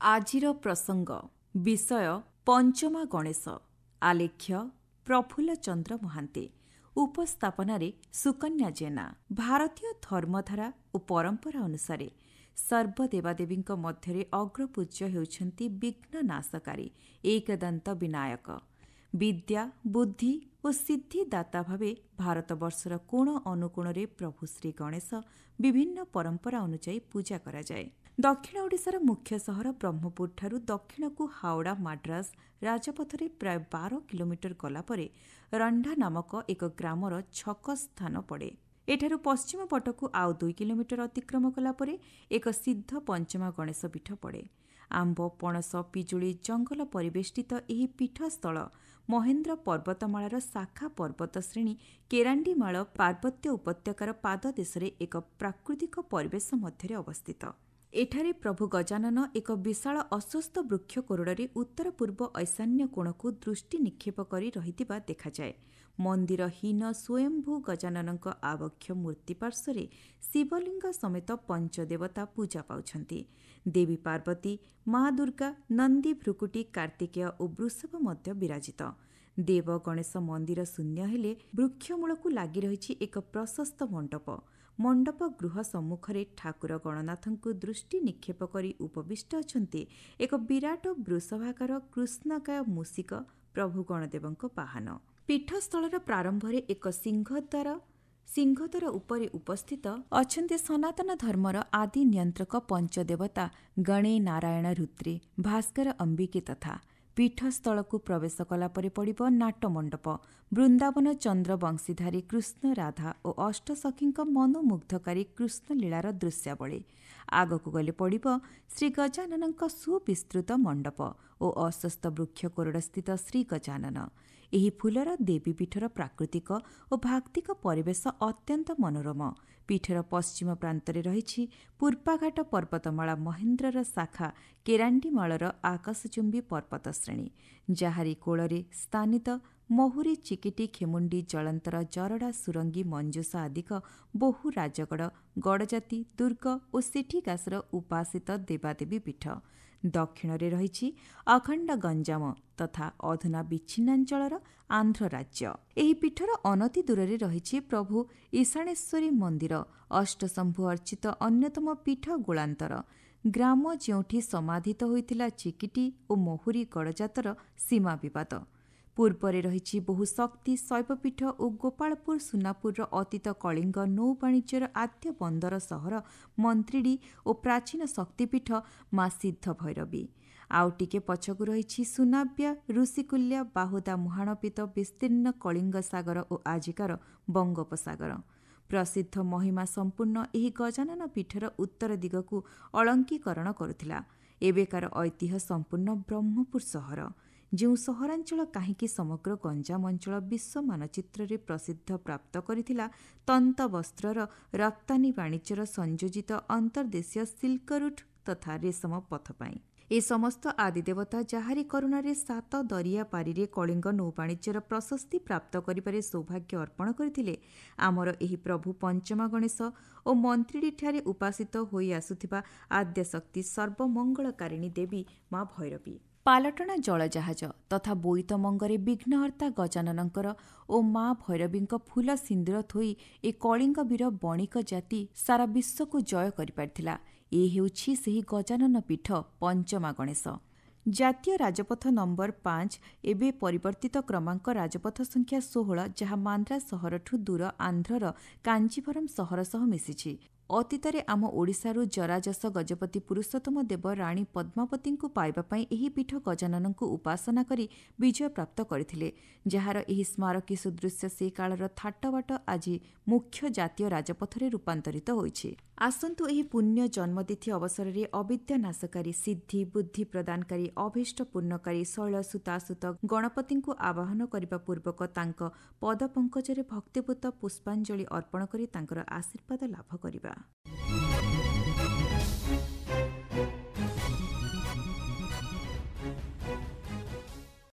ଆଜିର ପ୍ରସଙ୍ଗ ବିଷୟ ପଞ୍ଚମା ଗଣେଶ। ଆଲେଖ୍ୟ ପ୍ରଫୁଲ୍ଲ ଚନ୍ଦ୍ର ମହାନ୍ତି। ଉପସ୍ଥାପନାରେ ସୁକନ୍ୟା ଜେନା। ଭାରତୀୟ ଧର୍ମଧାରା ଓ ପରମ୍ପରା ଅନୁସାରେ ସର୍ବଦେବାଦେବୀଙ୍କ ମଧ୍ୟରେ ଅଗ୍ରପୂଜ୍ୟ ହେଉଛନ୍ତି ବିଘ୍ନନାଶକାରୀ ଏକଦନ୍ତ ବିନାୟକ। ବିଦ୍ୟା, ବୁଦ୍ଧି ଓ ସିଦ୍ଧିଦାତା ଭାବେ ଭାରତବର୍ଷର କୋଣ ଅନୁକୋଣରେ ପ୍ରଭୁ ଶ୍ରୀ ଗଣେଶ ବିଭିନ୍ନ ପରମ୍ପରା ଅନୁଯାୟୀ ପୂଜା କରାଯାଏ। ଦକ୍ଷିଣ ଓଡ଼ିଶାର ମୁଖ୍ୟ ସହର ବ୍ରହ୍ମପୁରଠାରୁ ଦକ୍ଷିଣକୁ ହାଓଡ଼ା ମାଡ୍ରାସ ରାଜପଥରେ ପ୍ରାୟ 12 କିଲୋମିଟର ଗଲାପରେ ରଣ୍ଡା ନାମକ ଏକ ଗ୍ରାମର ଛକ ସ୍ଥାନ ପଡ଼େ। ଏଠାରୁ ପଶ୍ଚିମ ପଟକୁ ଆଉ 2 କିଲୋମିଟର ଅତିକ୍ରମ କଲାପରେ ଏକ ସିଦ୍ଧ ପଞ୍ଚମା ଗଣେଶ ପୀଠ ପଡ଼େ। ଆମ୍ବ, ପଣସ, ପିଜୁଳି ଜଙ୍ଗଲ ପରିବେଷ୍ଟିତ ଏହି ପୀଠସ୍ଥଳ ମହେନ୍ଦ୍ର ପର୍ବତମାଳାର ଶାଖା ପର୍ବତ ଶ୍ରେଣୀ କେରାଣ୍ଡିମାଳ ପାର୍ବତ୍ୟ ଉପତ୍ୟକାର ପାଦଦେଶରେ ଏକ ପ୍ରାକୃତିକ ପରିବେଶ ମଧ୍ୟରେ ଅବସ୍ଥିତ। ଏଠାରେ ପ୍ରଭୁ ଗଜାନନ ଏକ ବିଶାଳ ଅଶ୍ୱସ୍ଥ ବୃକ୍ଷ କୋରଡ଼ରେ ଉତ୍ତର ପୂର୍ବ ଐଶାନ୍ୟ କୋଣକୁ ଦୃଷ୍ଟି ନିକ୍ଷେପ କରି ରହିଥିବା ଦେଖାଯାଏ। ମନ୍ଦିର ହୀନ ସ୍ୱୟମ୍ଭୂ ଗଜାନନଙ୍କ ଆବକ୍ଷ ମୂର୍ତ୍ତି ପାର୍ଶ୍ୱରେ ଶିବଲିଙ୍ଗ ସମେତ ପଞ୍ଚଦେବତା ପୂଜା ପାଉଛନ୍ତି। ଦେବୀ ପାର୍ବତୀ, ମା ଦୁର୍ଗା, ନନ୍ଦୀ, ଭୃକୁଟି, କାର୍ତ୍ତିକେୟ ଓ ବୃଷଭ ମଧ୍ୟ ବିରାଜିତ। ଦେବ ଗଣେଶ ମନ୍ଦିର ଶୂନ୍ୟ ହେଲେ ବୃକ୍ଷମୂଳକୁ ଲାଗି ରହିଛି ଏକ ପ୍ରଶସ୍ତ ମଣ୍ଡପ। ମଣ୍ଡପ ଗୃହ ସମ୍ମୁଖରେ ଠାକୁର ଗଣନାଥଙ୍କୁ ଦୃଷ୍ଟି ନିକ୍ଷେପ କରି ଉପବିଷ୍ଟ ଅଛନ୍ତି ଏକ ବିରାଟ ବୃଷଭାକାର କୃଷ୍ଣକାୟ ମୂଷିକ ପ୍ରଭୁ ଗଣଦେବଙ୍କ ବାହନ। ପୀଠସ୍ଥଳର ପ୍ରାରମ୍ଭରେ ଏକ ସିଂହଦ୍ୱାର ଉପରେ ଉପସ୍ଥିତ ଅଛନ୍ତି ସନାତନ ଧର୍ମର ଆଦି ନିୟନ୍ତ୍ରକ ପଞ୍ଚଦେବତା ଗଣେ, ନାରାୟଣ, ରୁଦ୍ରେ, ଭାସ୍କର, ଅମ୍ବିକେ ତଥା। ପୀଠସ୍ଥଳକୁ ପ୍ରବେଶ କଲାପରେ ପଡ଼ିବ ନାଟମଣ୍ଡପ। ବୃନ୍ଦାବନ ଚନ୍ଦ୍ର ବଂଶୀଧାରୀ କୃଷ୍ଣ, ରାଧା ଓ ଅଷ୍ଟସଖୀଙ୍କ ମନୋମୁଗ୍ଧକାରୀ କୃଷ୍ଣଲୀଳାର ଦୃଶ୍ୟାବଳୀ। ଆଗକୁ ଗଲେ ପଡ଼ିବ ଶ୍ରୀ ଗଜାନନଙ୍କ ସୁବିସ୍ତୃତ ମଣ୍ଡପ ଓ ଅଶ୍ୱସ୍ଥ ବୃକ୍ଷ କୋରଡ଼ସ୍ଥିତ ଶ୍ରୀ ଗଜାନନ। ଏହି ଫୁଲର ଦେବୀପୀଠର ପ୍ରାକୃତିକ ଓ ଭାକ୍ତିକ ପରିବେଶ ଅତ୍ୟନ୍ତ ମନୋରମ। ପୀଠର ପଶ୍ଚିମ ପ୍ରାନ୍ତରେ ରହିଛି ପୂର୍ବାଘାଟ ପର୍ବତମାଳା ମହେନ୍ଦ୍ରର ଶାଖା କେରାଣ୍ଡିମାଳର ଆକାଶଚୁମ୍ବୀ ପର୍ବତ ଶ୍ରେଣୀ, ଯାହାରି କୋଳରେ ସ୍ଥାନିତ ମହୁରୀ, ଚିକିଟି, ଖେମୁଣ୍ଡି, ଜଳନ୍ତର, ଜରଡ଼ା, ସୁରଙ୍ଗୀ, ମଞ୍ଜୁଷା ଆଦିକ ବହୁ ରାଜଗଡ଼, ଗଡ଼ଜାତି, ଦୁର୍ଗ ଓ ସିଠିଗାସର ଉପାସିତ ଦେବାଦେବୀ ପୀଠ। ଦକ୍ଷିଣରେ ରହିଛି ଅଖଣ୍ଡ ଗଞ୍ଜାମ ତଥା ଅଧୁନା ବିଚ୍ଛିନ୍ନାଞ୍ଚଳର ଆନ୍ଧ୍ର ରାଜ୍ୟ। ଏହି ପୀଠର ଅନତି ଦୂରରେ ରହିଛି ପ୍ରଭୁ ଈଶାଣେଶ୍ୱରୀ ମନ୍ଦିର, ଅଷ୍ଟଶମ୍ଭୁ ଅର୍ଚ୍ଚିତ ଅନ୍ୟତମ ପୀଠ ଗୋଳାନ୍ତର। ଗ୍ରାମ ଯେଉଁଠି ସମାଧିତ ହୋଇଥିଲା ଚିକିଟି ଓ ମହୁରୀ ଗଡ଼ଜାତର ସୀମା ବିବାଦ। ପୂର୍ବରେ ରହିଛି ବହୁ ଶକ୍ତି ଶୈବପୀଠ ଓ ଗୋପାଳପୁର ସୁନାପୁରର ଅତୀତ କଳିଙ୍ଗ ନୌବାଣିଜ୍ୟର ଆଦ୍ୟ ବନ୍ଦର ସହର ମନ୍ତ୍ରିଡ଼ି ଓ ପ୍ରାଚୀନ ଶକ୍ତିପୀଠ ମା ସିଦ୍ଧ ଭୈରବୀ। ଆଉ ଟିକେ ପଛକୁ ରହିଛି ସୁନାବ୍ୟା, ଋଷିକୁଲ୍ୟା, ବାହୁଦା, ମୁହାଣପିତ ବିସ୍ତୀର୍ଣ୍ଣ କଳିଙ୍ଗ ସାଗର ଓ ଆଜିକାର ବଙ୍ଗୋପସାଗର। ପ୍ରସିଦ୍ଧ ମହିମା ସମ୍ପୂର୍ଣ୍ଣ ଏହି ଗଜାନନ ପୀଠର ଉତ୍ତର ଦିଗକୁ ଅଳଙ୍କୀକରଣ କରୁଥିଲା ଏବେକାର ଐତିହ୍ୟ ସମ୍ପୂର୍ଣ୍ଣ ବ୍ରହ୍ମପୁର ସହର। ଯେଉଁ ସହରାଞ୍ଚଳ କାହିଁକି ସମଗ୍ର ଗଞ୍ଜାମ ଅଞ୍ଚଳ ବିଶ୍ୱ ମାନଚିତ୍ରରେ ପ୍ରସିଦ୍ଧ ପ୍ରାପ୍ତ କରିଥିଲା ତନ୍ତବସ୍ତ୍ରର ରପ୍ତାନୀ ବାଣିଜ୍ୟର ସଂଯୋଜିତ ଅନ୍ତର୍ଦେଶୀୟ ସିଲ୍କ ରୁଟ୍ ତଥା ରେଶମ ପଥ ପାଇଁ। ଏ ସମସ୍ତ ଆଦିଦେବତା ଯାହାରି କରୁଣାରେ 7 ଦରିଆ ପାରିରେ କଳିଙ୍ଗ ନୌବାଣିଜ୍ୟର ପ୍ରଶସ୍ତି ପ୍ରାପ୍ତ କରିବାରେ ସୌଭାଗ୍ୟ ଅର୍ପଣ କରିଥିଲେ, ଆମର ଏହି ପ୍ରଭୁ ପଞ୍ଚମା ଗଣେଶ ଓ ମନ୍ତ୍ରିଡ଼ିଠାରେ ଉପାସିତ ହୋଇ ଆସୁଥିବା ଆଦ୍ୟଶକ୍ତି ସର୍ବମଙ୍ଗଳକାରିଣୀ ଦେବୀ ମା ଭୈରବୀ। ପାଲଟଣା ଜଳଜାହାଜ ତଥା ବୋଇତମଙ୍ଗରେ ବିଘ୍ନହର୍ତ୍ତା ଗଜାନନଙ୍କର ଓ ମା ଭୈରବୀଙ୍କ ଫୁଲ ସିନ୍ଦୁର ଥୋଇ ଏ କଳିଙ୍ଗ ବୀର ବଣିକ ଜାତି ସାରା ବିଶ୍ୱକୁ ଜୟ କରିପାରିଥିଲା। ଏ ହେଉଛି ସେହି ଗଜାନନ ପୀଠ ପଞ୍ଚମା ଗଣେଶ। ଜାତୀୟ ରାଜପଥ ନମ୍ବର 5 ଏବେ ପରିବର୍ତ୍ତିତ କ୍ରମାଙ୍କ ରାଜପଥ ସଂଖ୍ୟା 16, ଯାହା ମାନ୍ଦ୍ରା ସହରଠୁ ଦୂର ଆନ୍ଧ୍ରର କାଞ୍ଜିଭରମ୍ ସହର ସହ ମିଶିଛି। ଅତୀତରେ ଆମ ଓଡ଼ିଶାରୁ ଜରାଜଶ ଗଜପତି ପୁରୁଷୋତ୍ତମ ଦେବ ରାଣୀ ପଦ୍ମାବତୀଙ୍କୁ ପାଇବା ପାଇଁ ଏହି ପୀଠ ଗଜାନନଙ୍କୁ ଉପାସନା କରି ବିଜୟ ପ୍ରାପ୍ତ କରିଥିଲେ, ଯାହାର ଏହି ସ୍ମାରକୀ ସୁଦୃଶ୍ୟ ସେ କାଳର ଥାଟବାଟ ଆଜି ମୁଖ୍ୟ ଜାତୀୟ ରାଜପଥରେ ରୂପାନ୍ତରିତ ହୋଇଛି। ଆସନ୍ତୁ ଏହି ପୁଣ୍ୟ ଜନ୍ମତିଥି ଅବସରରେ ଅବିଦ୍ୟା ନାଶକାରୀ, ସିଦ୍ଧି ବୁଦ୍ଧି ପ୍ରଦାନକାରୀ, ଅଭୀଷ୍ଟ ପୂର୍ଣ୍ଣକାରୀ ଶୈଳସୁତାସୁତ ଗଣପତିଙ୍କୁ ଆବାହନ କରିବା ପୂର୍ବକ ତାଙ୍କ ପଦପଙ୍କଜରେ ଭକ୍ତିପୂତ ପୁଷ୍ପାଞ୍ଜଳି ଅର୍ପଣ କରି ତାଙ୍କର ଆଶୀର୍ବାଦ ଲାଭ କରିବା।